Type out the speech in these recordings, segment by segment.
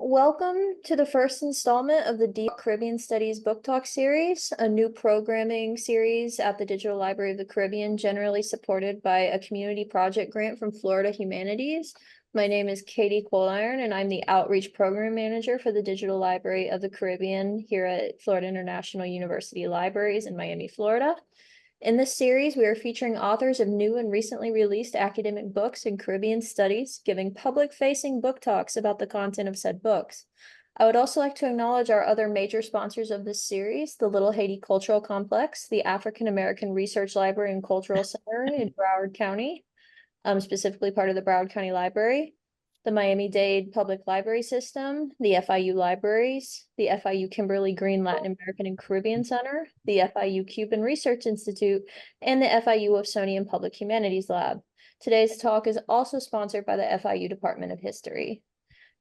Welcome to the first installment of the Deep Caribbean Studies Book Talk series, a new programming series at the Digital Library of the Caribbean, generally supported by a community project grant from Florida Humanities. My name is Katie Coliron, and I'm the Outreach Program Manager for the Digital Library of the Caribbean here at Florida International University Libraries in Miami, Florida. In this series, we are featuring authors of new and recently released academic books in Caribbean studies, giving public-facing book talks about the content of said books. I would also like to acknowledge our other major sponsors of this series, the Little Haiti Cultural Complex, the African American Research Library and Cultural Center in Broward County, specifically part of the Broward County Library, the Miami-Dade Public Library System, the FIU Libraries, the FIU Kimberly Green Latin American and Caribbean Center, the FIU Cuban Research Institute, and the FIU Wolfsonian Public Humanities Lab. Today's talk is also sponsored by the FIU Department of History.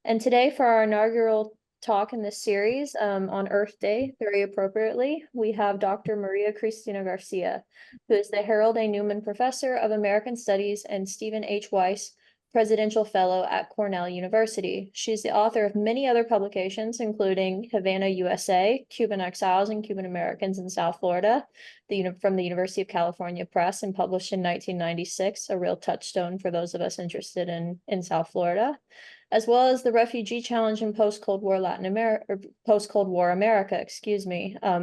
And today, for our inaugural talk in this series on Earth Day, very appropriately, we have Dr. María Cristina Garcia, who is the Harold A. Newman Professor of American Studies and Stephen H. Weiss Presidential Fellow at Cornell University. She's the author of many other publications, including Havana, USA, Cuban Exiles and Cuban Americans in South Florida, from the University of California Press, and published in 1996, a real touchstone for those of us interested in South Florida, as well as the Refugee Challenge in Post-Cold War Latin America, or Post-Cold War America,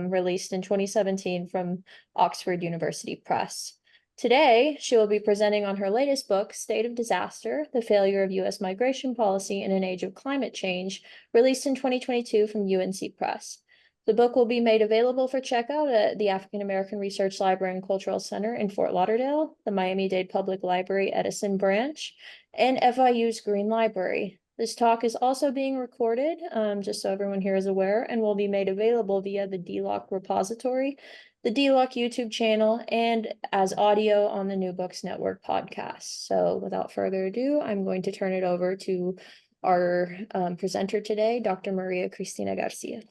released in 2017 from Oxford University Press. Today, she will be presenting on her latest book, State of Disaster, The Failure of U.S. Migration Policy in an Age of Climate Change, released in 2022 from UNC Press. The book will be made available for checkout at the African American Research Library and Cultural Center in Fort Lauderdale, the Miami-Dade Public Library Edison Branch, and FIU's Green Library. This talk is also being recorded, just so everyone here is aware, and will be made available via the dLOC repository, the dLOC YouTube channel, and as audio on the New Books Network podcast. So without further ado, I'm going to turn it over to our presenter today, Dr. María Cristina Garcia.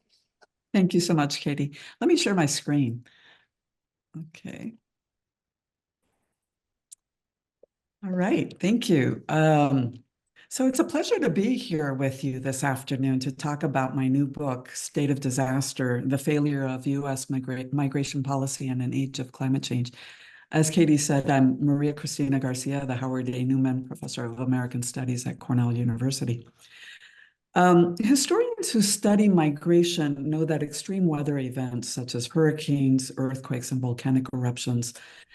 Thank you so much, Katie. Let me share my screen. Okay. All right, thank you. So it's a pleasure to be here with you this afternoon to talk about my new book, State of Disaster, The Failure of U.S. Migration Policy in an Age of Climate Change. As Katie said, I'm María Cristina Garcia, the Howard A. Newman Professor of American Studies at Cornell University. Historians who study migration know that extreme weather events such as hurricanes, earthquakes, and volcanic eruptions,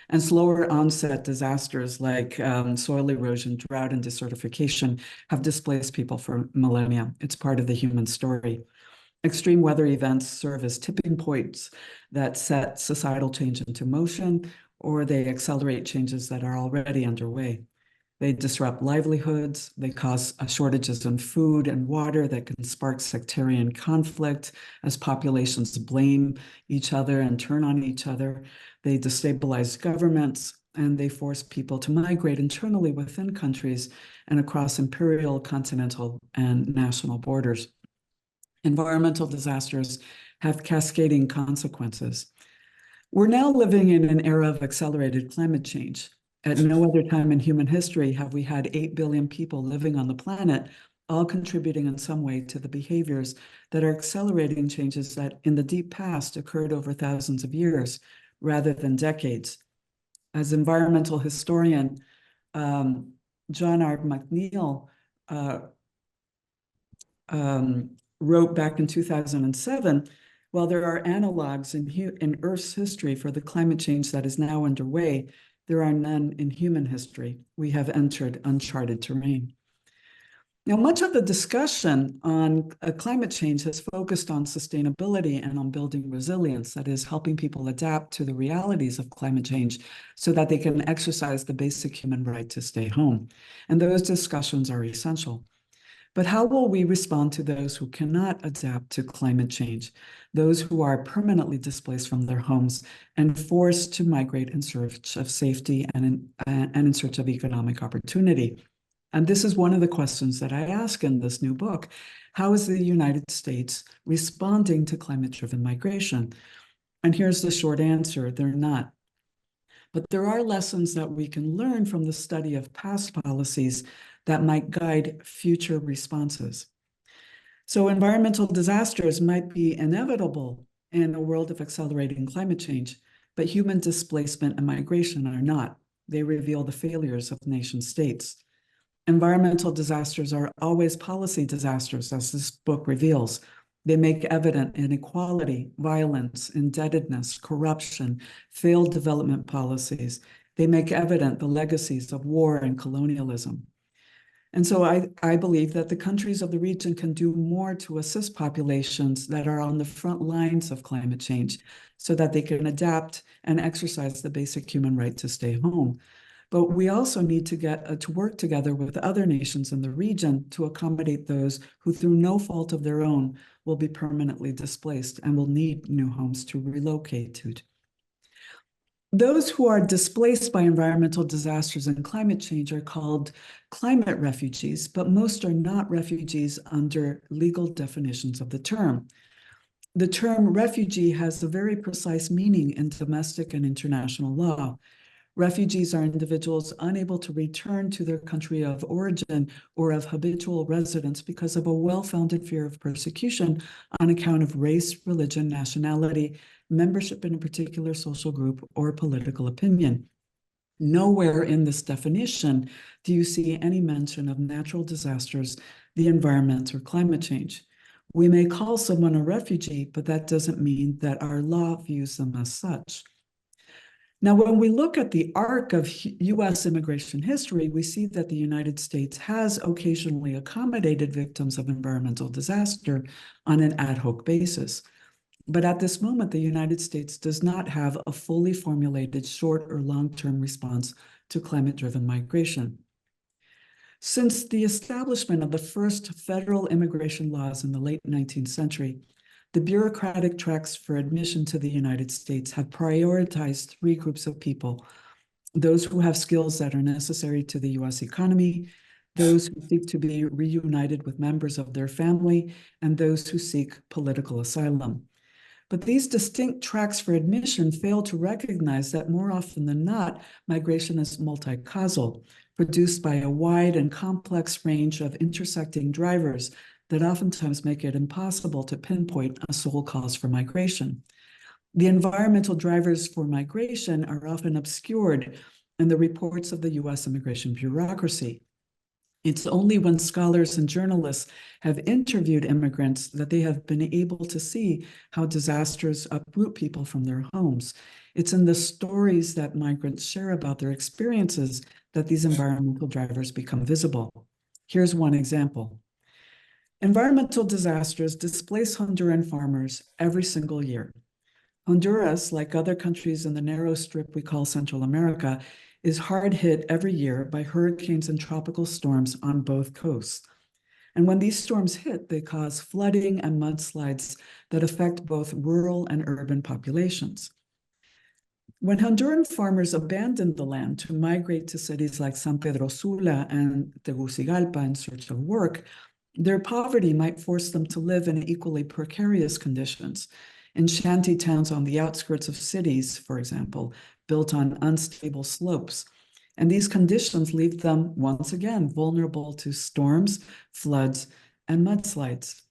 and slower onset disasters like soil erosion, drought, and desertification have displaced people for millennia. It's part of the human story. Extreme weather events serve as tipping points that set societal change into motion, or they accelerate changes that are already underway. They disrupt livelihoods, they cause shortages in food and water that can spark sectarian conflict as populations blame each other and turn on each other. They destabilize governments, and they force people to migrate internally within countries and across imperial, continental, and national borders. Environmental disasters have cascading consequences. We're now living in an era of accelerated climate change. At no other time in human history have we had 8 billion people living on the planet, all contributing in some way to the behaviors that are accelerating changes that in the deep past occurred over thousands of years rather than decades. As environmental historian John R. McNeill wrote back in 2007, while there are analogs in Earth's history for the climate change that is now underway, there are none in human history. We have entered uncharted terrain. Now, much of the discussion on climate change has focused on sustainability and on building resilience, that is, helping people adapt to the realities of climate change so that they can exercise the basic human right to stay home. And those discussions are essential. But how will we respond to those who cannot adapt to climate change, those who are permanently displaced from their homes and forced to migrate in search of safety and in search of economic opportunity? And this is one of the questions that I ask in this new book. How is the United States responding to climate-driven migration? And here's the short answer: they're not. But there are lessons that we can learn from the study of past policies that might guide future responses. So environmental disasters might be inevitable in a world of accelerating climate change, but human displacement and migration are not. They reveal the failures of nation states. Environmental disasters are always policy disasters, as this book reveals. They make evident inequality, violence, indebtedness, corruption, failed development policies. They make evident the legacies of war and colonialism. And so I believe that the countries of the region can do more to assist populations that are on the front lines of climate change so that they can adapt and exercise the basic human right to stay home. But we also need to get to work together with other nations in the region to accommodate those who, through no fault of their own, will be permanently displaced and will need new homes to relocate to. Those who are displaced by environmental disasters and climate change are called climate refugees, but most are not refugees under legal definitions of the term. The term refugee has a very precise meaning in domestic and international law. Refugees are individuals unable to return to their country of origin or of habitual residence because of a well-founded fear of persecution on account of race, religion, nationality, membership in a particular social group, or political opinion. Nowhere in this definition do you see any mention of natural disasters, the environment, or climate change. We may call someone a refugee, but that doesn't mean that our law views them as such. Now, when we look at the arc of U.S. immigration history, we see that the United States has occasionally accommodated victims of environmental disaster on an ad hoc basis. But at this moment, the United States does not have a fully formulated short or long-term response to climate-driven migration. Since the establishment of the first federal immigration laws in the late 19th century, the bureaucratic tracks for admission to the United States have prioritized three groups of people: those who have skills that are necessary to the U.S. economy, those who seek to be reunited with members of their family, and those who seek political asylum. But these distinct tracks for admission fail to recognize that more often than not, migration is multi-causal, produced by a wide and complex range of intersecting drivers that oftentimes make it impossible to pinpoint a sole cause for migration. The environmental drivers for migration are often obscured in the reports of the U.S. immigration bureaucracy. It's only when scholars and journalists have interviewed immigrants that they have been able to see how disasters uproot people from their homes. It's in the stories that migrants share about their experiences that these environmental drivers become visible. Here's one example. Environmental disasters displace Honduran farmers every single year. Honduras, like other countries in the narrow strip we call Central America, is hard hit every year by hurricanes and tropical storms on both coasts. And when these storms hit, they cause flooding and mudslides that affect both rural and urban populations. When Honduran farmers abandoned the land to migrate to cities like San Pedro Sula and Tegucigalpa in search of work, their poverty might force them to live in equally precarious conditions in shanty towns on the outskirts of cities, for example, built on unstable slopes. And these conditions leave them, once again, vulnerable to storms, floods, and mudslides.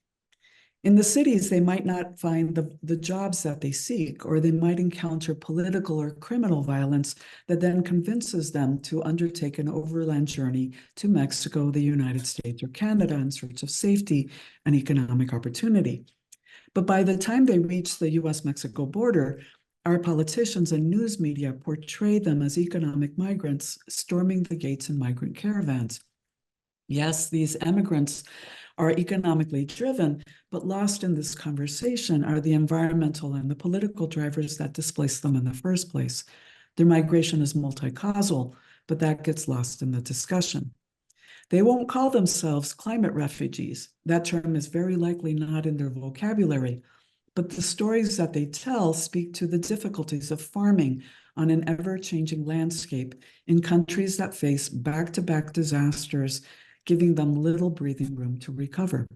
In the cities, they might not find the jobs that they seek, or they might encounter political or criminal violence that then convinces them to undertake an overland journey to Mexico, the United States, or Canada in search of safety and economic opportunity. But by the time they reach the US-Mexico border, our politicians and news media portray them as economic migrants storming the gates in migrant caravans. Yes, these immigrants are economically driven, but lost in this conversation are the environmental and the political drivers that displace them in the first place. Their migration is multi-causal, but that gets lost in the discussion. They won't call themselves climate refugees. That term is very likely not in their vocabulary, but the stories that they tell speak to the difficulties of farming on an ever-changing landscape in countries that face back-to-back disasters, giving them little breathing room to recover.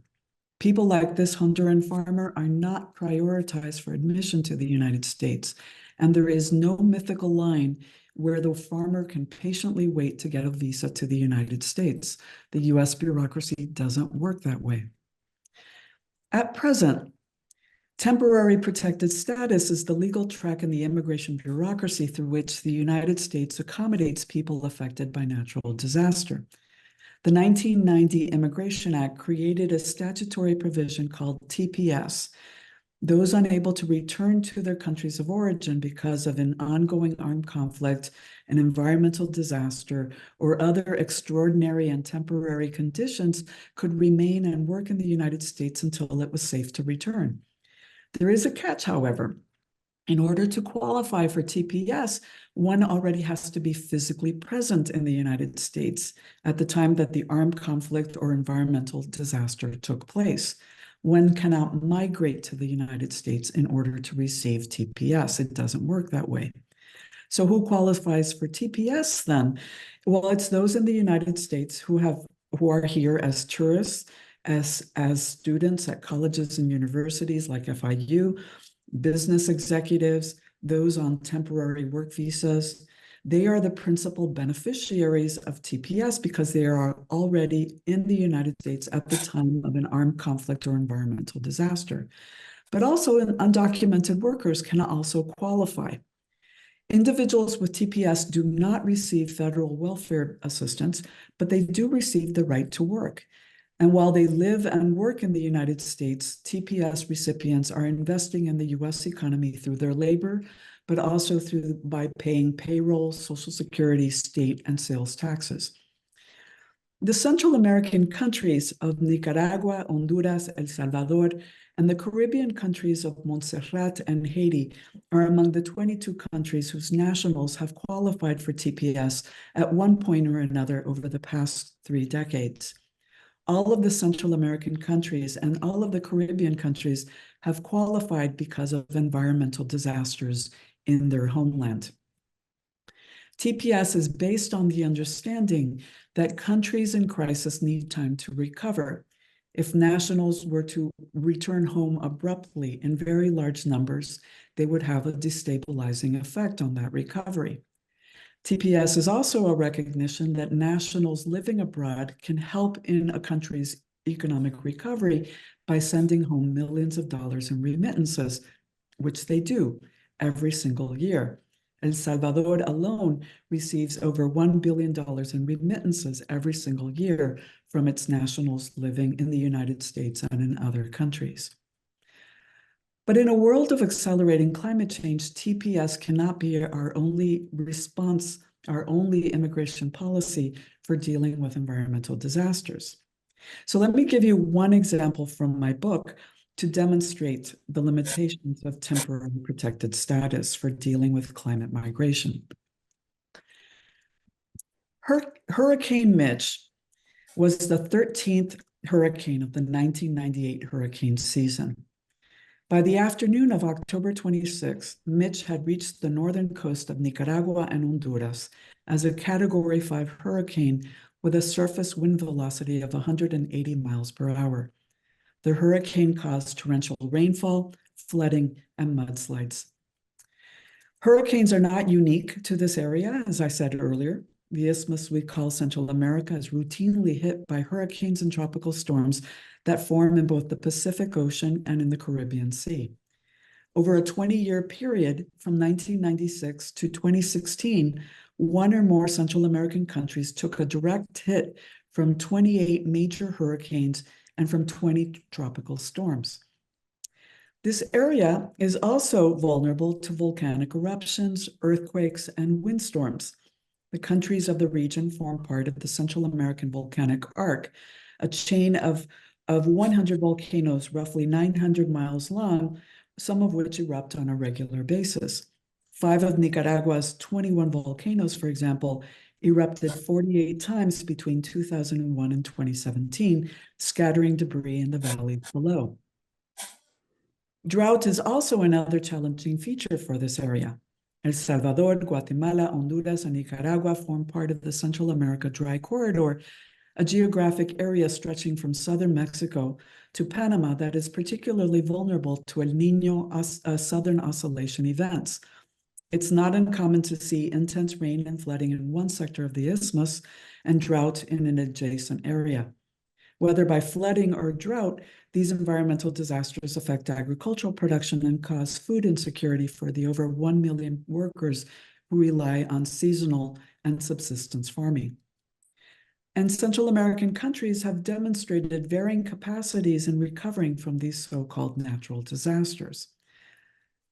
People like this Honduran farmer are not prioritized for admission to the United States, and there is no mythical line where the farmer can patiently wait to get a visa to the United States. The US bureaucracy doesn't work that way. At present, temporary protected status is the legal track in the immigration bureaucracy through which the United States accommodates people affected by natural disaster. The 1990 Immigration Act created a statutory provision called TPS. Those unable to return to their countries of origin because of an ongoing armed conflict, an environmental disaster, or other extraordinary and temporary conditions could remain and work in the United States until it was safe to return. There is a catch, however. In order to qualify for TPS, one already has to be physically present in the United States at the time that the armed conflict or environmental disaster took place. One cannot migrate to the United States in order to receive TPS. It doesn't work that way. So who qualifies for TPS then? Well, it's those in the United States who are here as tourists, as students at colleges and universities like FIU, business executives, those on temporary work visas. They are the principal beneficiaries of TPS because they are already in the United States at the time of an armed conflict or environmental disaster. But also undocumented workers can also qualify. Individuals with TPS do not receive federal welfare assistance, but they do receive the right to work. And while they live and work in the United States, TPS recipients are investing in the US economy through their labor, but also by paying payroll, Social Security, state, and sales taxes. The Central American countries of Nicaragua, Honduras, El Salvador, and the Caribbean countries of Montserrat and Haiti are among the 22 countries whose nationals have qualified for TPS at one point or another over the past 3 decades. All of the Central American countries and all of the Caribbean countries have qualified because of environmental disasters in their homeland. TPS is based on the understanding that countries in crisis need time to recover. If nationals were to return home abruptly in very large numbers, they would have a destabilizing effect on that recovery. TPS is also a recognition that nationals living abroad can help in a country's economic recovery by sending home millions of dollars in remittances, which they do every single year. El Salvador alone receives over $1 billion in remittances every single year from its nationals living in the United States and in other countries. But in a world of accelerating climate change, TPS cannot be our only response, our only immigration policy for dealing with environmental disasters. So let me give you one example from my book to demonstrate the limitations of temporary protected status for dealing with climate migration. Hurricane Mitch was the 13th hurricane of the 1998 hurricane season. By the afternoon of October 26, Mitch had reached the northern coast of Nicaragua and Honduras as a Category 5 hurricane with a surface wind velocity of 180 miles per hour. The hurricane caused torrential rainfall, flooding, and mudslides. Hurricanes are not unique to this area, as I said earlier. The isthmus we call Central America is routinely hit by hurricanes and tropical storms that form in both the Pacific Ocean and in the Caribbean Sea. Over a 20-year period from 1996 to 2016, one or more Central American countries took a direct hit from 28 major hurricanes and from 20 tropical storms. This area is also vulnerable to volcanic eruptions, earthquakes, and windstorms. The countries of the region form part of the Central American Volcanic Arc, a chain of 100 volcanoes roughly 900 miles long, some of which erupt on a regular basis. 5 of Nicaragua's 21 volcanoes, for example, erupted 48 times between 2001 and 2017, scattering debris in the valleys below. Drought is also another challenging feature for this area. El Salvador, Guatemala, Honduras, and Nicaragua form part of the Central America Dry Corridor, a geographic area stretching from southern Mexico to Panama that is particularly vulnerable to El Niño Southern Oscillation events. It's not uncommon to see intense rain and flooding in one sector of the isthmus and drought in an adjacent area. Whether by flooding or drought, These environmental disasters affect agricultural production and cause food insecurity for the over 1 million workers who rely on seasonal and subsistence farming. And Central American countries have demonstrated varying capacities in recovering from these so-called natural disasters.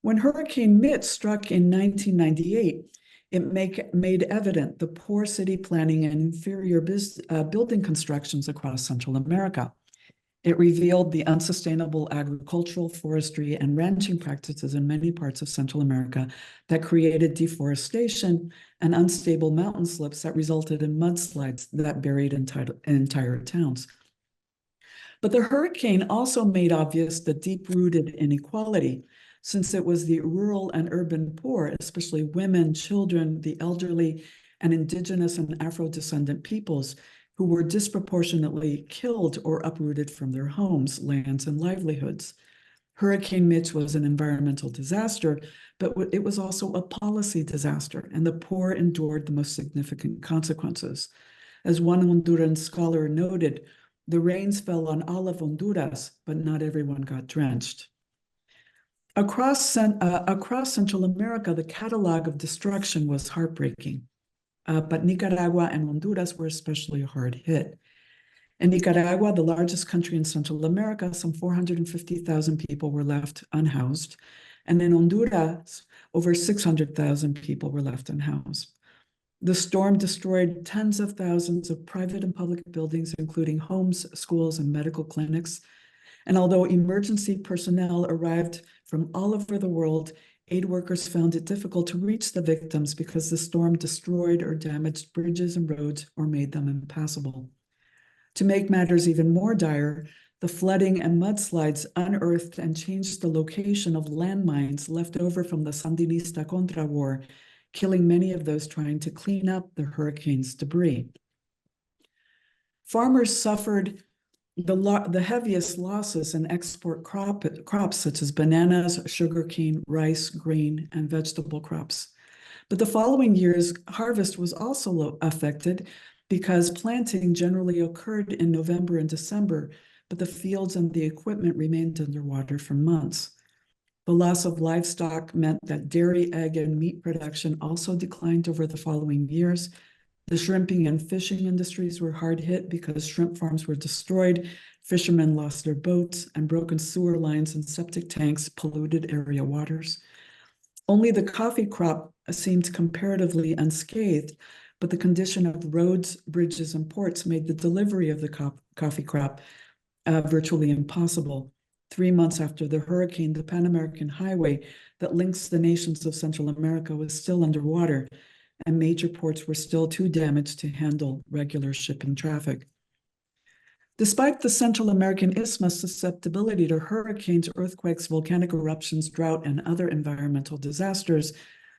When Hurricane Mitch struck in 1998, it made evident the poor city planning and inferior building constructions across Central America. It revealed the unsustainable agricultural, forestry, and ranching practices in many parts of Central America that created deforestation and unstable mountain slopes that resulted in mudslides that buried entire towns. But the hurricane also made obvious the deep-rooted inequality, since it was the rural and urban poor, especially women, children, the elderly, and indigenous and Afro-descendant peoples, who were disproportionately killed or uprooted from their homes, lands, and livelihoods. Hurricane Mitch was an environmental disaster, but it was also a policy disaster, and the poor endured the most significant consequences. As one Honduran scholar noted, the rains fell on all of Honduras, but not everyone got drenched. Across Central America, the catalog of destruction was heartbreaking. But Nicaragua and Honduras were especially hard hit. In Nicaragua, the largest country in Central America, some 450,000 people were left unhoused. And in Honduras, over 600,000 people were left unhoused. The storm destroyed tens of thousands of private and public buildings, including homes, schools, and medical clinics. And although emergency personnel arrived from all over the world, aid workers found it difficult to reach the victims because the storm destroyed or damaged bridges and roads or made them impassable. To make matters even more dire, the flooding and mudslides unearthed and changed the location of landmines left over from the Sandinista Contra War, killing many of those trying to clean up the hurricane's debris. Farmers suffered the heaviest losses in export crops such as bananas, sugarcane, rice, grain, and vegetable crops. But the following year's harvest was also affected because planting generally occurred in November and December, but the fields and the equipment remained underwater for months. The loss of livestock meant that dairy, egg, and meat production also declined over the following years. The shrimping and fishing industries were hard hit because shrimp farms were destroyed, fishermen lost their boats, and broken sewer lines and septic tanks polluted area waters. Only the coffee crop seemed comparatively unscathed, but the condition of roads, bridges, and ports made the delivery of the coffee crop virtually impossible. 3 months after the hurricane, the Pan American Highway that links the nations of Central America was still underwater, and major ports were still too damaged to handle regular shipping traffic. Despite the Central American Isthmus' susceptibility to hurricanes, earthquakes, volcanic eruptions, drought, and other environmental disasters,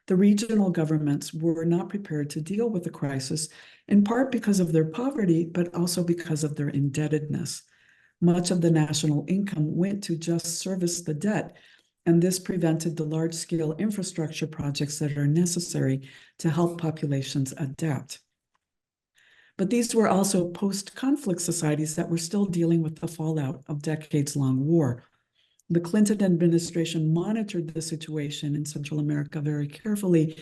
the regional governments were not prepared to deal with the crisis, in part because of their poverty, but also because of their indebtedness. Much of the national income went to just service the debt, and this prevented the large-scale infrastructure projects that are necessary to help populations adapt. But these were also post-conflict societies that were still dealing with the fallout of decades-long war. The Clinton administration monitored the situation in Central America very carefully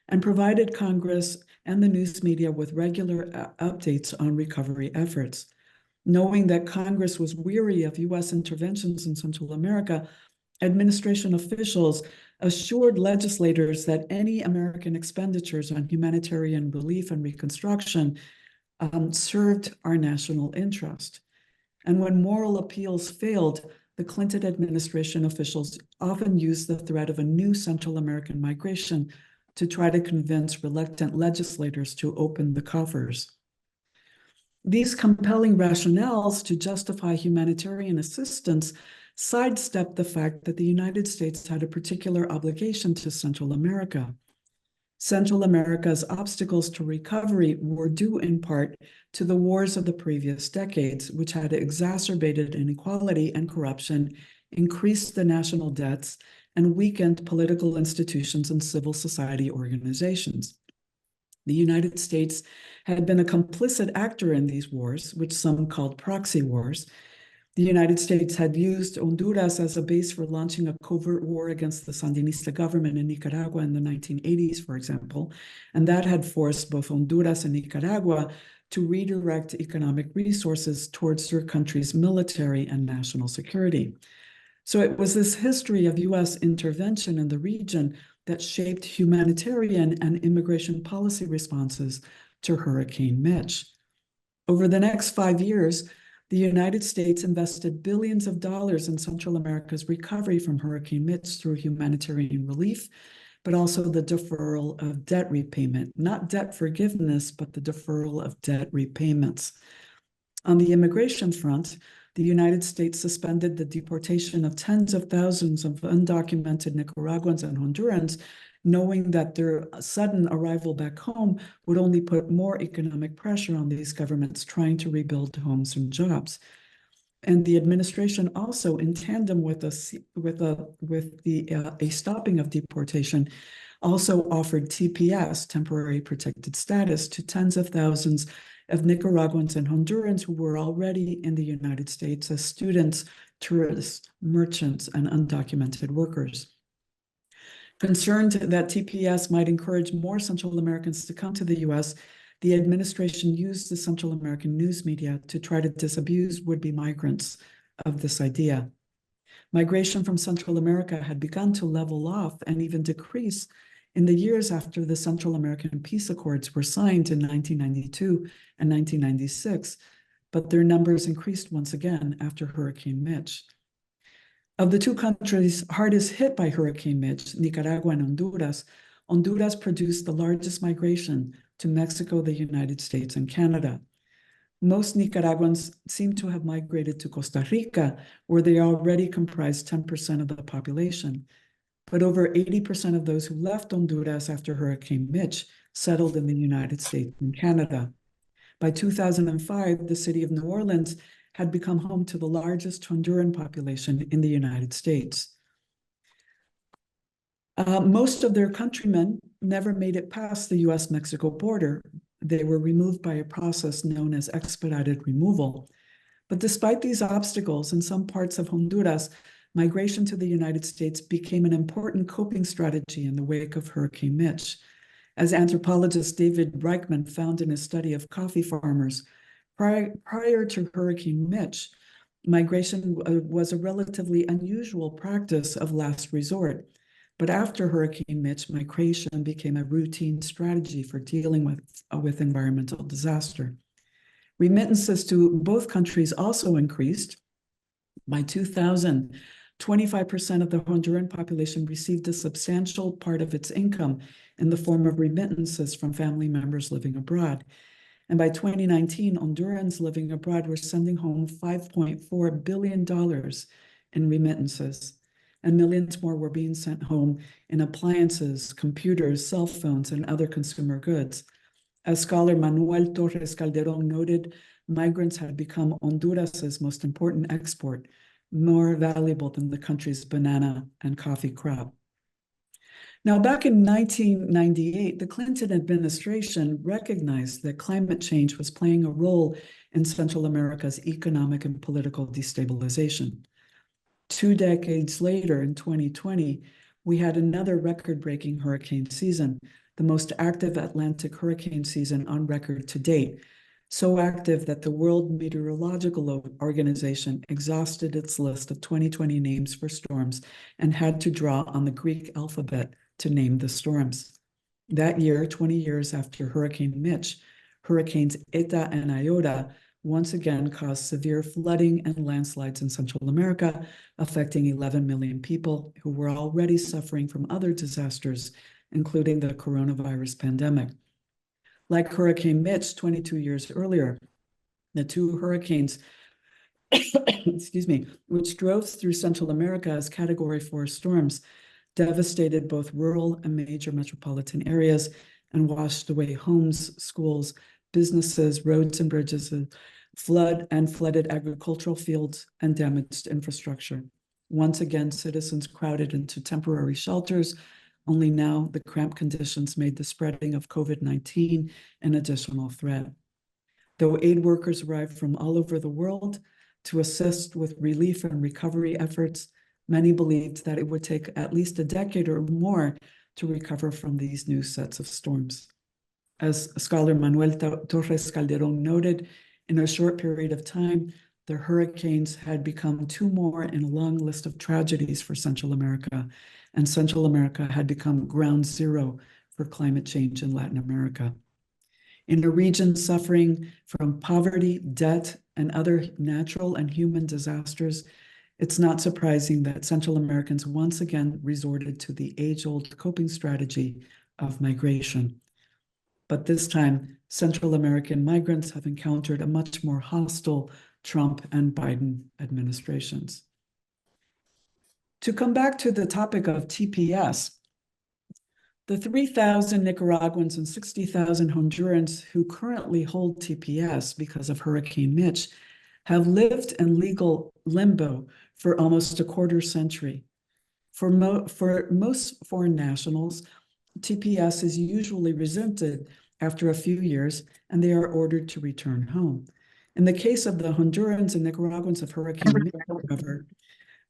and provided Congress and the news media with regular updates on recovery efforts. Knowing that Congress was weary of U.S. interventions in Central America, administration officials assured legislators that any American expenditures on humanitarian relief and reconstruction served our national interest. And when moral appeals failed, the Clinton administration officials often used the threat of a new Central American migration to try to convince reluctant legislators to open the coffers. These compelling rationales to justify humanitarian assistance sidestepped the fact that the United States had a particular obligation to Central America. Central America's obstacles to recovery were due in part to the wars of the previous decades, which had exacerbated inequality and corruption, increased the national debts, and weakened political institutions and civil society organizations. The United States had been a complicit actor in these wars, which some called proxy wars, The United States had used Honduras as a base for launching a covert war against the Sandinista government in Nicaragua in the 1980s, for example, and that had forced both Honduras and Nicaragua to redirect economic resources towards their country's military and national security. So it was this history of U.S. intervention in the region that shaped humanitarian and immigration policy responses to Hurricane Mitch. Over the next 5 years, the United States invested billions of dollars in Central America's recovery from Hurricane Mitch through humanitarian relief, but also the deferral of debt repayment, not debt forgiveness, but the deferral of debt repayments. On the immigration front, the United States suspended the deportation of tens of thousands of undocumented Nicaraguans and Hondurans, knowing that their sudden arrival back home would only put more economic pressure on these governments trying to rebuild homes and jobs. And the administration also, in tandem with a stopping of deportation, also offered TPS, temporary protected status, to tens of thousands of Nicaraguans and Hondurans who were already in the United States as students, tourists, merchants, and undocumented workers. Concerned that TPS might encourage more Central Americans to come to the U.S., the administration used the Central American news media to try to disabuse would-be migrants of this idea. Migration from Central America had begun to level off and even decrease in the years after the Central American Peace Accords were signed in 1992 and 1996, but their numbers increased once again after Hurricane Mitch. Of the two countries hardest hit by Hurricane Mitch, Nicaragua and Honduras, Honduras produced the largest migration to Mexico, the United States, and Canada. Most Nicaraguans seem to have migrated to Costa Rica, where they already comprise 10% of the population. But over 80% of those who left Honduras after Hurricane Mitch settled in the United States and Canada. By 2005, the city of New Orleans had become home to the largest Honduran population in the United States. Most of their countrymen never made it past the US-Mexico border. They were removed by a process known as expedited removal. But despite these obstacles, in some parts of Honduras, migration to the United States became an important coping strategy in the wake of Hurricane Mitch. As anthropologist David Reichman found in his study of coffee farmers, prior to Hurricane Mitch, migration was a relatively unusual practice of last resort. But after Hurricane Mitch, migration became a routine strategy for dealing with environmental disaster. Remittances to both countries also increased. By 2000, 25% of the Honduran population received a substantial part of its income in the form of remittances from family members living abroad. And by 2019, Hondurans living abroad were sending home $5.4 billion in remittances, and millions more were being sent home in appliances, computers, cell phones, and other consumer goods. As scholar Manuel Torres Calderon noted, migrants had become Honduras's most important export, more valuable than the country's banana and coffee crop. Now, back in 1998, the Clinton administration recognized that climate change was playing a role in Central America's economic and political destabilization. 2 decades later, in 2020, we had another record-breaking hurricane season, the most active Atlantic hurricane season on record to date, so active that the World Meteorological Organization exhausted its list of 2020 names for storms and had to draw on the Greek alphabet to name the storms. That year, 20 years after Hurricane Mitch, Hurricanes Eta and Iota once again caused severe flooding and landslides in Central America, affecting 11 million people who were already suffering from other disasters, including the coronavirus pandemic. Like Hurricane Mitch 22 years earlier, the two hurricanes, excuse me, which drove through Central America as Category 4 storms, devastated both rural and major metropolitan areas and washed away homes, schools, businesses, roads and bridges, flooded agricultural fields and damaged infrastructure. Once again, citizens crowded into temporary shelters, only now the cramped conditions made the spreading of COVID-19 an additional threat. Though aid workers arrived from all over the world, to assist with relief and recovery efforts. Many believed that it would take at least a decade or more to recover from these new sets of storms. As scholar Manuel Torres Calderon noted, in a short period of time, the hurricanes had become two more in a long list of tragedies for Central America, and Central America had become ground zero for climate change in Latin America. In a region suffering from poverty, debt, and other natural and human disasters, it's not surprising that Central Americans once again resorted to the age-old coping strategy of migration. But this time, Central American migrants have encountered a much more hostile Trump and Biden administrations. To come back to the topic of TPS, the 3,000 Nicaraguans and 60,000 Hondurans who currently hold TPS because of Hurricane Mitch have lived in legal limbo for almost a quarter century. For most foreign nationals, TPS is usually rescinded after a few years, and they are ordered to return home. In the case of the Hondurans and Nicaraguans of Hurricane Mitch, however,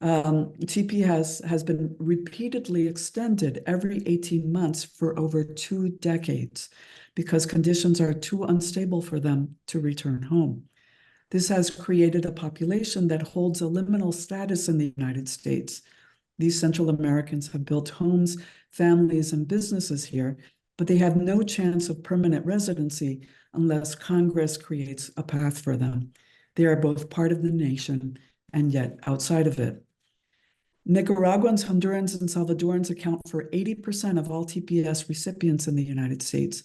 TP has been repeatedly extended every 18 months for over 2 decades because conditions are too unstable for them to return home. This has created a population that holds a liminal status in the United States. These Central Americans have built homes, families, and businesses here, but they have no chance of permanent residency unless Congress creates a path for them. They are both part of the nation and yet outside of it. Nicaraguans, Hondurans, and Salvadorans account for 80% of all TPS recipients in the United States,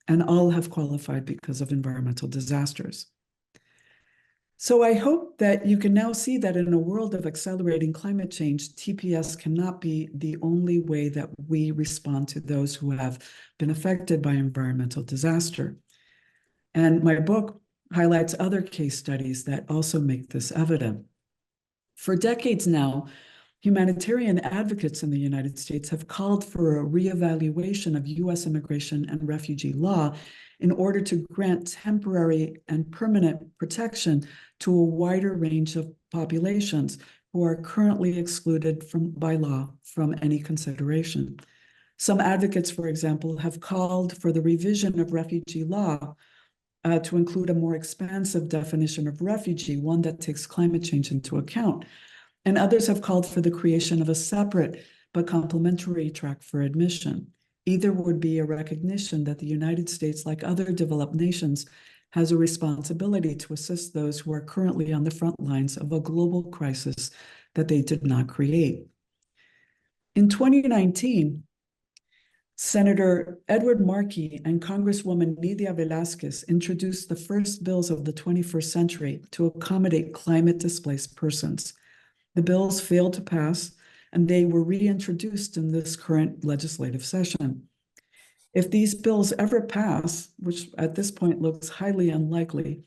and all have qualified because of environmental disasters. So I hope that you can now see that in a world of accelerating climate change, TPS cannot be the only way that we respond to those who have been affected by environmental disaster. And my book highlights other case studies that also make this evident. For decades now, humanitarian advocates in the United States have called for a reevaluation of U.S. immigration and refugee law in order to grant temporary and permanent protection to a wider range of populations who are currently excluded by law from any consideration. Some advocates, for example, have called for the revision of refugee law to include a more expansive definition of refugee, one that takes climate change into account. And others have called for the creation of a separate but complementary track for admission. Either would be a recognition that the United States, like other developed nations, has a responsibility to assist those who are currently on the front lines of a global crisis that they did not create. In 2019, Senator Edward Markey and Congresswoman Nydia Velázquez introduced the first bills of the 21st century to accommodate climate-displaced persons. The bills failed to pass, and they were reintroduced in this current legislative session. If these bills ever pass, which at this point looks highly unlikely,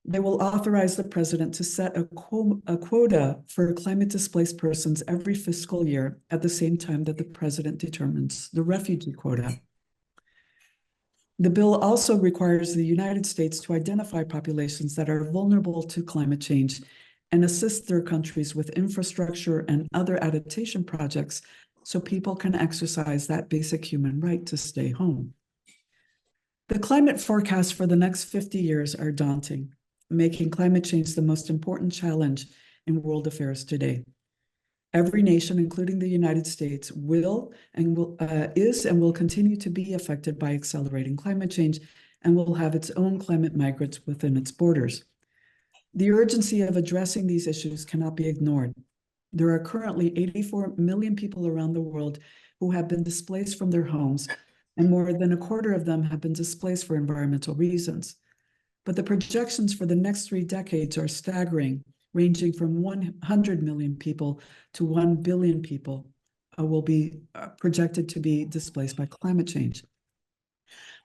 they will authorize the president to set a quota for climate-displaced persons every fiscal year at the same time that the president determines the refugee quota. The bill also requires the United States to identify populations that are vulnerable to climate change and assist their countries with infrastructure and other adaptation projects so people can exercise that basic human right to stay home. The climate forecasts for the next 50 years are daunting, making climate change the most important challenge in world affairs today. Every nation, including the United States, is and will continue to be affected by accelerating climate change and will have its own climate migrants within its borders. The urgency of addressing these issues cannot be ignored. There are currently 84 million people around the world who have been displaced from their homes, and more than a quarter of them have been displaced for environmental reasons. But the projections for the next 3 decades are staggering, ranging from 100 million people to 1 billion people will be projected to be displaced by climate change.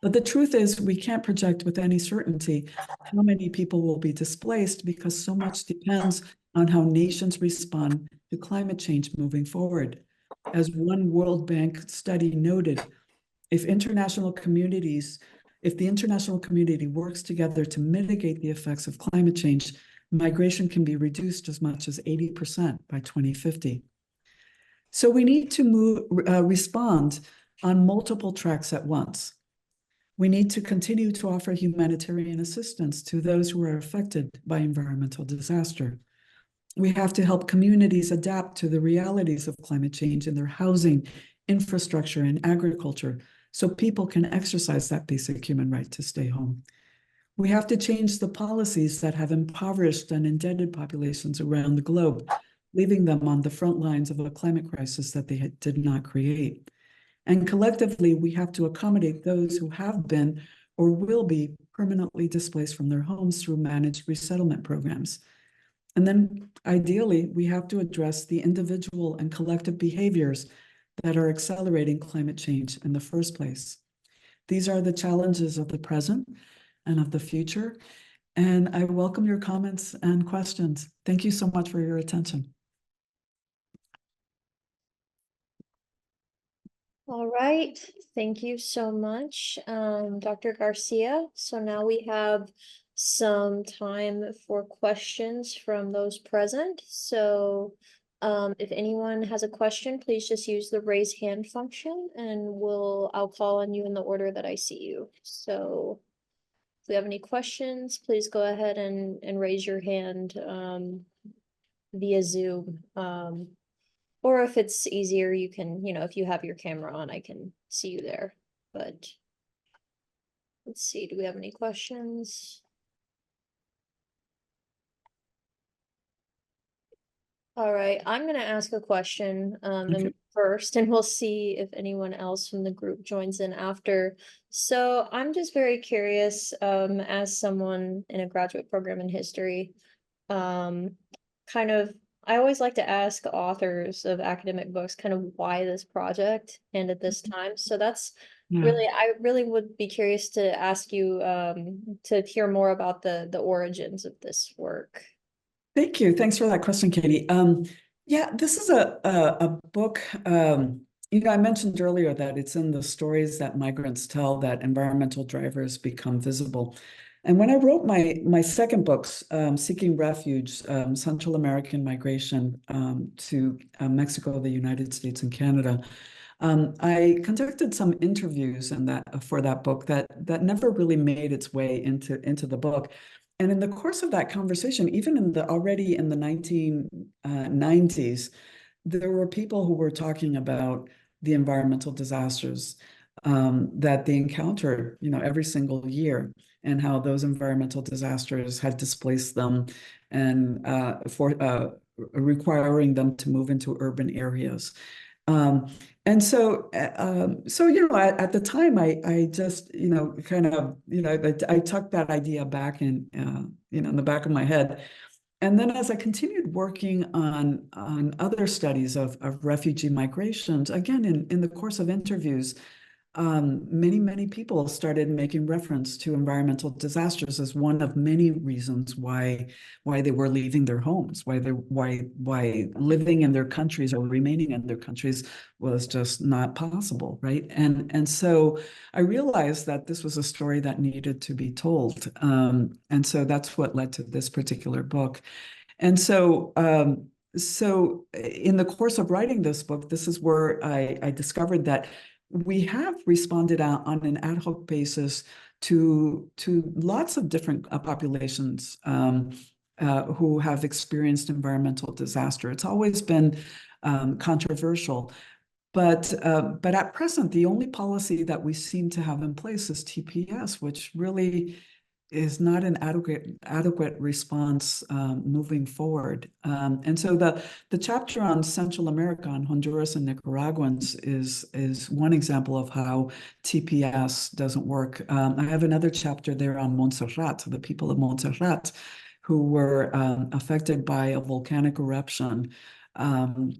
But the truth is, we can't project with any certainty how many people will be displaced because so much depends on how nations respond to climate change moving forward. As one World Bank study noted, if the international community works together to mitigate the effects of climate change, Migration can be reduced as much as 80% by 2050. So we need to respond on multiple tracks at once. We need to continue to offer humanitarian assistance to those who are affected by environmental disaster. We have to help communities adapt to the realities of climate change in their housing, infrastructure, and agriculture, so people can exercise that basic human right to stay home. We have to change the policies that have impoverished and indebted populations around the globe, leaving them on the front lines of a climate crisis that they did not create. And collectively, we have to accommodate those who have been or will be permanently displaced from their homes through managed resettlement programs. And then ideally, we have to address the individual and collective behaviors that are accelerating climate change in the first place. These are the challenges of the present and of the future. And I welcome your comments and questions. Thank you so much for your attention. All right, thank you so much, Dr. Garcia. So now we have some time for questions from those present. So if anyone has a question, please just use the raise hand function and I'll call on you in the order that I see you. So if we have any questions, please go ahead and raise your hand via Zoom. Or if it's easier, you can, if you have your camera on, I can see you there. But let's see, do we have any questions? All right, I'm going to ask a question first, and we'll see if anyone else from the group joins in after. So I'm just very curious, as someone in a graduate program in history, I always like to ask authors of academic books kind of why this project and at this time. So that's I really would be curious to ask you to hear more about the origins of this work. Thank you. Thanks for that question, Katie. Yeah, this is a book. I mentioned earlier that it's in the stories that migrants tell that environmental drivers become visible. And when I wrote my second books, Seeking Refuge, Central American Migration to Mexico, the United States, and Canada, I conducted some interviews for that book that never really made its way into the book. And in the course of that conversation, even already in the 1990s, there were people who were talking about the environmental disasters that they encountered, every single year, and how those environmental disasters had displaced them and requiring them to move into urban areas. And so at the time, I just, I tucked that idea back in the back of my head. And then as I continued working on other studies of refugee migrations, again, in the course of interviews, many people started making reference to environmental disasters as one of many reasons why they were leaving their homes, why living in their countries or remaining in their countries was just not possible, right? And so I realized that this was a story that needed to be told, and so that's what led to this particular book. And so in the course of writing this book, this is where I discovered that we have responded on an ad hoc basis to lots of different populations who have experienced environmental disaster. It's always been controversial, but at present, the only policy that we seem to have in place is TPS, which really is not an adequate response moving forward. And so the chapter on Central America, on Honduras and Nicaraguans, is one example of how TPS doesn't work. I have another chapter there on Montserrat, the people of Montserrat, who were affected by a volcanic eruption, and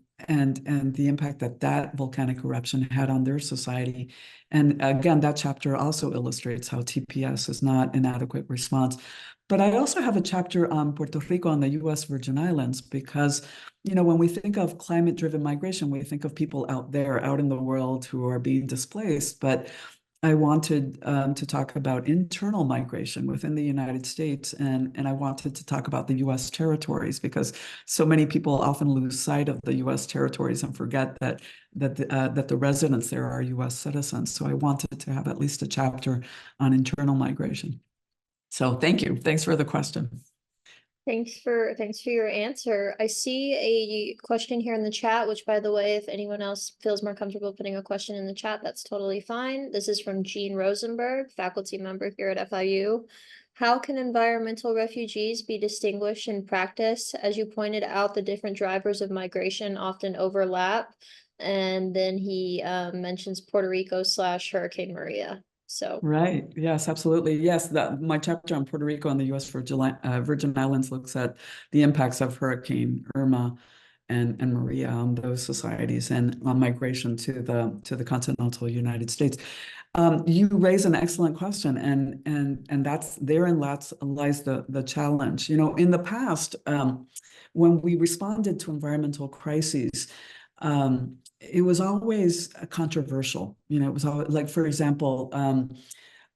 the impact that volcanic eruption had on their society. And again, that chapter also illustrates how TPS is not an adequate response. But I also have a chapter on Puerto Rico and the U.S. Virgin Islands, because, when we think of climate-driven migration, we think of people out there, out in the world who are being displaced. But I wanted to talk about internal migration within the United States, and I wanted to talk about the U.S. territories, because so many people often lose sight of the U.S. territories and forget that the residents there are U.S. citizens. So I wanted to have at least a chapter on internal migration. So thank you. Thanks for the question. Thanks for your answer. I see a question here in the chat, which, by the way, if anyone else feels more comfortable putting a question in the chat, that's totally fine. This is from Jean Rosenberg, faculty member here at FIU. How can environmental refugees be distinguished in practice? As you pointed out, the different drivers of migration often overlap. And then he mentions Puerto Rico / Hurricane Maria. So Right. Yes, absolutely. Yes, my chapter on Puerto Rico and the U.S. Virgin Islands looks at the impacts of Hurricane Irma and Maria on those societies and on migration to the continental United States. You raise an excellent question, and that's therein lies the challenge. You know, in the past, when we responded to environmental crises, it was always controversial. You know, it was always, like, for example,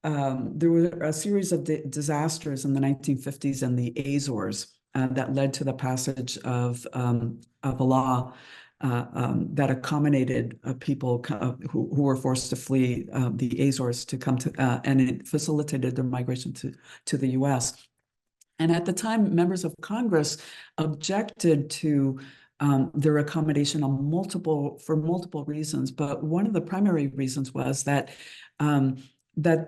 there were a series of disasters in the 1950s in the Azores that led to the passage of a law that accommodated people who were forced to flee the Azores to come to, and it facilitated their migration to the U.S. And at the time, members of Congress objected to their accommodation for multiple reasons. But one of the primary reasons was that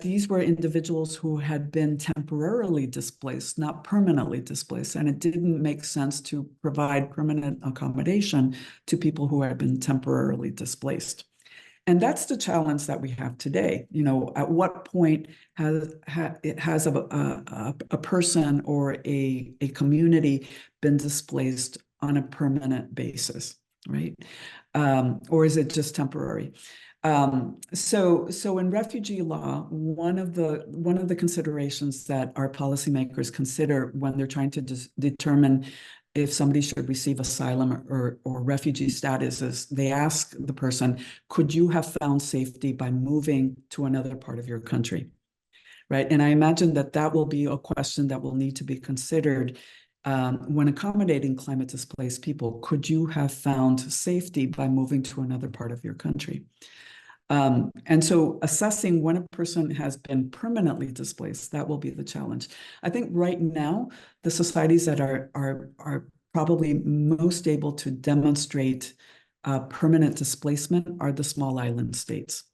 these were individuals who had been temporarily displaced, not permanently displaced. And it didn't make sense to provide permanent accommodation to people who had been temporarily displaced. And that's the challenge that we have today. You know, at what point has a person or a community been displaced on a permanent basis, right? Or is it just temporary? So in refugee law, one of the considerations that our policymakers consider when they're trying to determine if somebody should receive asylum or refugee status is they ask the person, could you have found safety by moving to another part of your country, right? And I imagine that will be a question that will need to be considered when accommodating climate displaced people. Could you have found safety by moving to another part of your country? And so assessing when a person has been permanently displaced, that will be the challenge. I think right now, the societies that are probably most able to demonstrate permanent displacement are the small island states.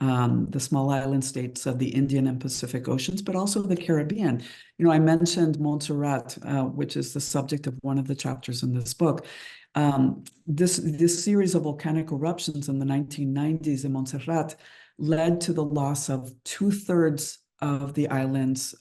The small island states of the Indian and Pacific Oceans, but also the Caribbean. You know, I mentioned Montserrat, which is the subject of one of the chapters in this book. This series of volcanic eruptions in the 1990s in Montserrat led to the loss of 2/3 of the island's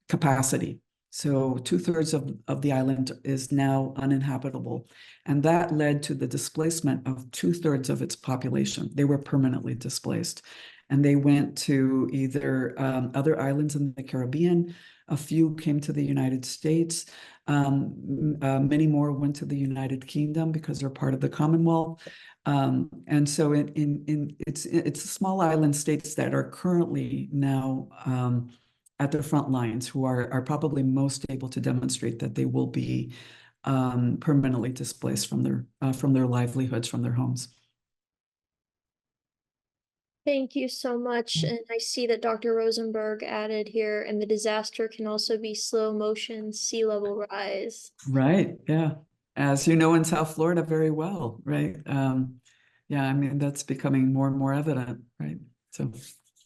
capacity. So 2/3 of the island is now uninhabitable. And that led to the displacement of 2/3 of its population. They were permanently displaced. And they went to either other islands in the Caribbean. A few came to the United States. Many more went to the United Kingdom because they're part of the Commonwealth. And so it's small island states that are currently now at the front lines, who are probably most able to demonstrate that they will be permanently displaced from their livelihoods, from their homes. thank you so much. And I see that Dr. Rosenberg added here, and the disaster can also be slow motion sea level rise. Right. Yeah. As you know, in South Florida very well, right? Yeah, I mean, that's becoming more and more evident, right? So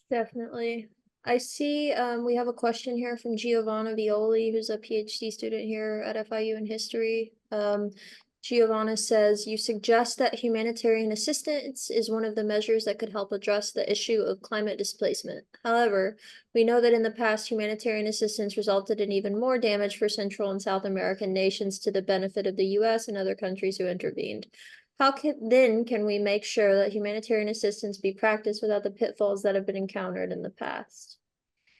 Definitely. I see we have a question here from Giovanna Violi, who's a PhD student here at FIU in history. Giovanna says, you suggest that humanitarian assistance is one of the measures that could help address the issue of climate displacement. However, we know that in the past, humanitarian assistance resulted in even more damage for Central and South American nations to the benefit of the US and other countries who intervened. How can we make sure that humanitarian assistance be practiced without the pitfalls that have been encountered in the past?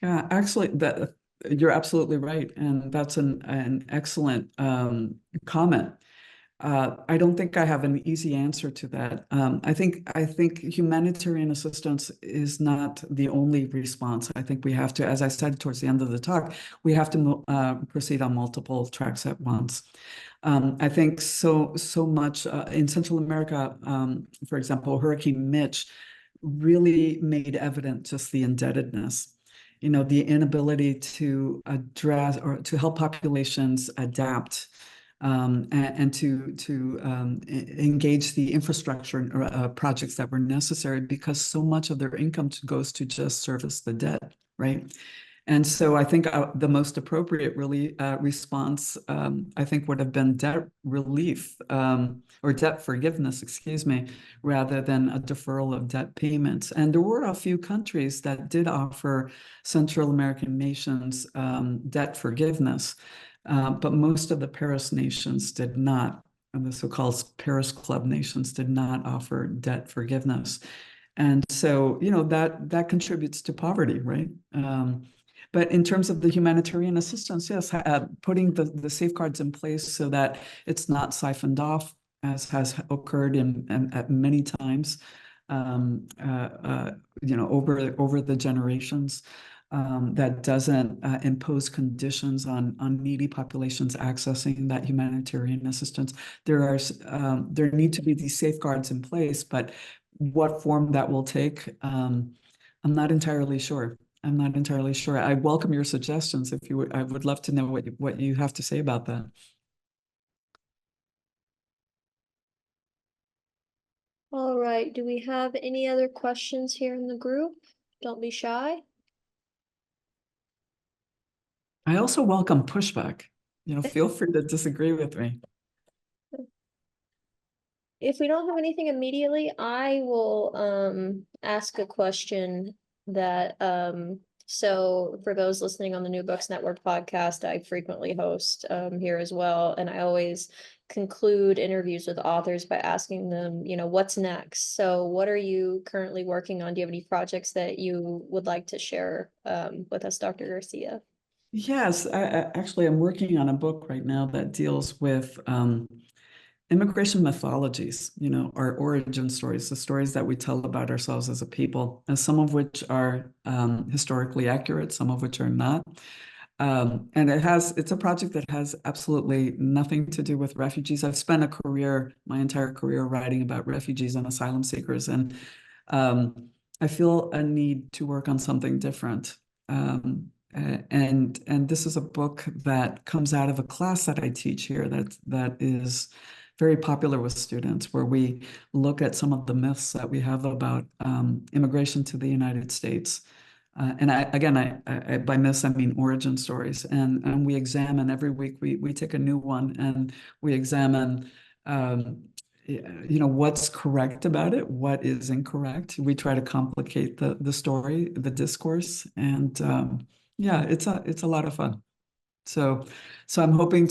yeah, actually, you're absolutely right. And that's an excellent comment. I don't think I have an easy answer to that. I think humanitarian assistance is not the only response. I think we have to, as I said towards the end of the talk, we have to proceed on multiple tracks at once. I think so much in Central America, for example, Hurricane Mitch really made evident just the indebtedness, the inability to address or to help populations adapt, and to engage the infrastructure projects that were necessary, because so much of their income goes to just service the debt, right? And so I think the most appropriate response, I think, would have been debt relief, or debt forgiveness, excuse me, rather than a deferral of debt payments. And there were a few countries that did offer Central American nations debt forgiveness, but most of the Paris nations did not. And the so-called Paris Club nations did not offer debt forgiveness. And so, that contributes to poverty, right? But in terms of the humanitarian assistance, yes, putting the safeguards in place so that it's not siphoned off, as has occurred at many times, over the generations, that doesn't impose conditions on needy populations accessing that humanitarian assistance. There need to be these safeguards in place, but what form that will take, I'm not entirely sure. I welcome your suggestions. If you would, I would love to know what you have to say about that. All right, do we have any other questions here in the group? Don't be shy. I also welcome pushback. Feel free to disagree with me. If we don't have anything immediately, I will ask a question that so for those listening on the New Books Network podcast, I frequently host here as well, and I always conclude interviews with authors by asking them, what's next? So what are you currently working on? Do you have any projects that you would like to share with us, Dr. Garcia? Yes, actually, I'm working on a book right now that deals with immigration mythologies, our origin stories, the stories that we tell about ourselves as a people, and some of which are historically accurate, some of which are not. And it's a project that has absolutely nothing to do with refugees. I've spent my entire career writing about refugees and asylum seekers, and I feel a need to work on something different. And this is a book that comes out of a class that I teach here that is very popular with students, where we look at some of the myths that we have about immigration to the United States. And by myths, I mean origin stories. And we examine every week, we take a new one and we examine, what's correct about it, what is incorrect. We try to complicate the story, the discourse. And yeah, it's a lot of fun. So I'm hoping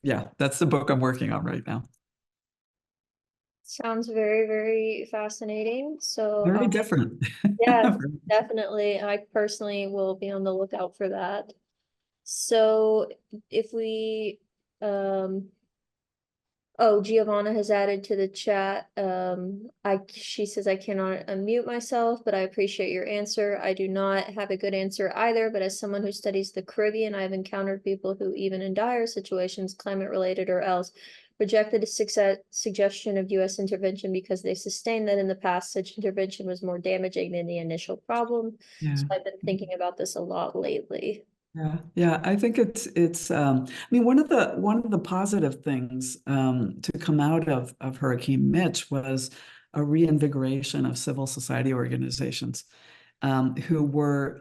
yeah, that's the book I'm working on right now. Sounds very, very fascinating. So Very different. yeah, definitely. I personally will be on the lookout for that. So if we oh, Giovanna has added to the chat. She says I cannot unmute myself, but I appreciate your answer. I do not have a good answer either, but as someone who studies the Caribbean, I have encountered people who, even in dire situations, climate related or else, rejected a suggestion of US intervention because they sustained that in the past such intervention was more damaging than the initial problem. Yeah. So I've been thinking about this a lot lately. Yeah. I think it's I mean, one of the positive things to come out of Hurricane Mitch was a reinvigoration of civil society organizations who were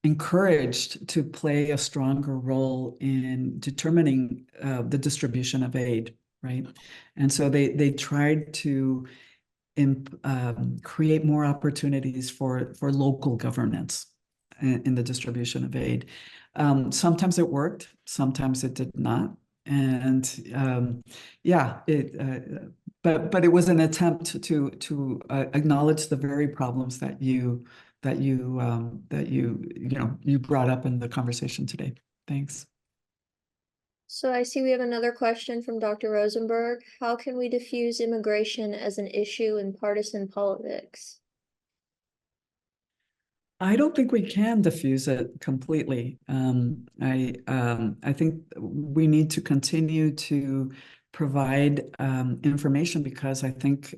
encouraged to play a stronger role in determining the distribution of aid, right? And so they tried to create more opportunities for local governance in the distribution of aid. Sometimes it worked, sometimes it did not. And yeah, but it was an attempt to acknowledge the very problems that you brought up in the conversation today. Thanks. So I see we have another question from Dr. Rosenberg. How can we diffuse immigration as an issue in partisan politics? I don't think we can diffuse it completely. I think we need to continue to provide information because I think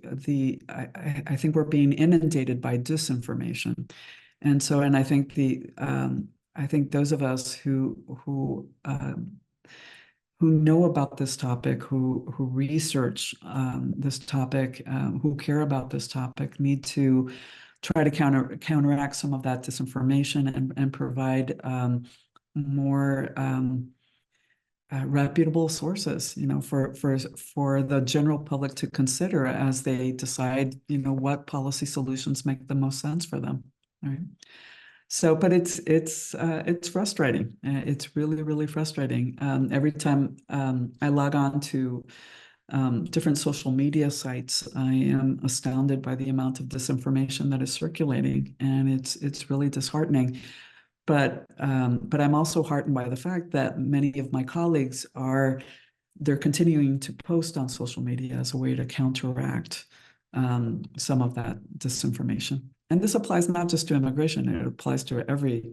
I think we're being inundated by disinformation, and so I think I think those of us who know about this topic, who research this topic, who care about this topic, need to try to counteract some of that disinformation and provide more reputable sources, for the general public to consider as they decide, what policy solutions make the most sense for them. Right. So, but it's frustrating. It's really, really frustrating. Every time I log on to different social media sites, I am astounded by the amount of disinformation that is circulating, and it's really disheartening. But I'm also heartened by the fact that many of my colleagues they're continuing to post on social media as a way to counteract some of that disinformation. And this applies not just to immigration; it applies to every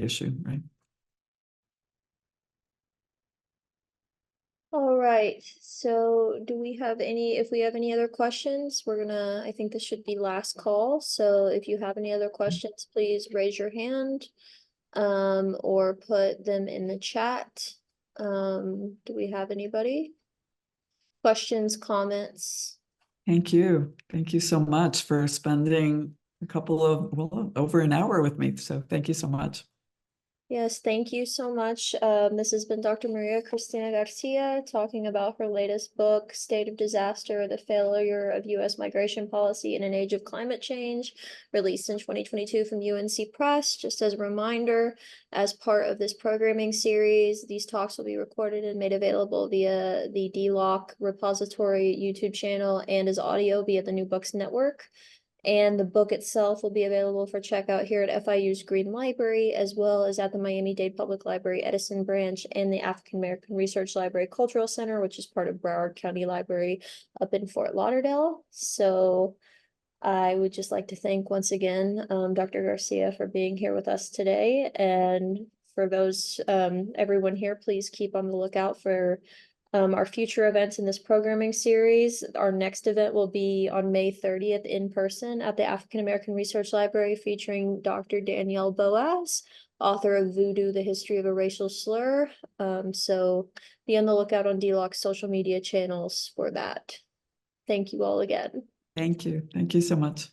issue, right? All right, so if we have any other questions, I think this should be last call. So if you have any other questions, please raise your hand or put them in the chat. Do we have anybody? Questions, comments? Thank you. Thank you so much for spending over an hour with me. So thank you so much. Yes, thank you so much. This has been Dr. Maria Cristina Garcia talking about her latest book, State of Disaster, The Failure of U.S. Migration Policy in an Age of Climate Change, released in 2022 from UNC Press. Just as a reminder, as part of this programming series, these talks will be recorded and made available via the dLOC repository YouTube channel and as audio via the New Books Network. And the book itself will be available for checkout here at FIU's Green Library, as well as at the Miami-Dade Public Library Edison Branch and the African American Research Library Cultural Center, which is part of Broward County Library up in Fort Lauderdale. So I would just like to thank once again Dr. Garcia for being here with us today. And for those, everyone here, please keep on the lookout for our future events in this programming series. Our next event will be on May 30th in person at the African American Research Library, featuring Dr. Danielle Boaz, author of Voodoo, The History of a Racial Slur. So be on the lookout on dLOC's social media channels for that. Thank you all again. Thank you. Thank you so much.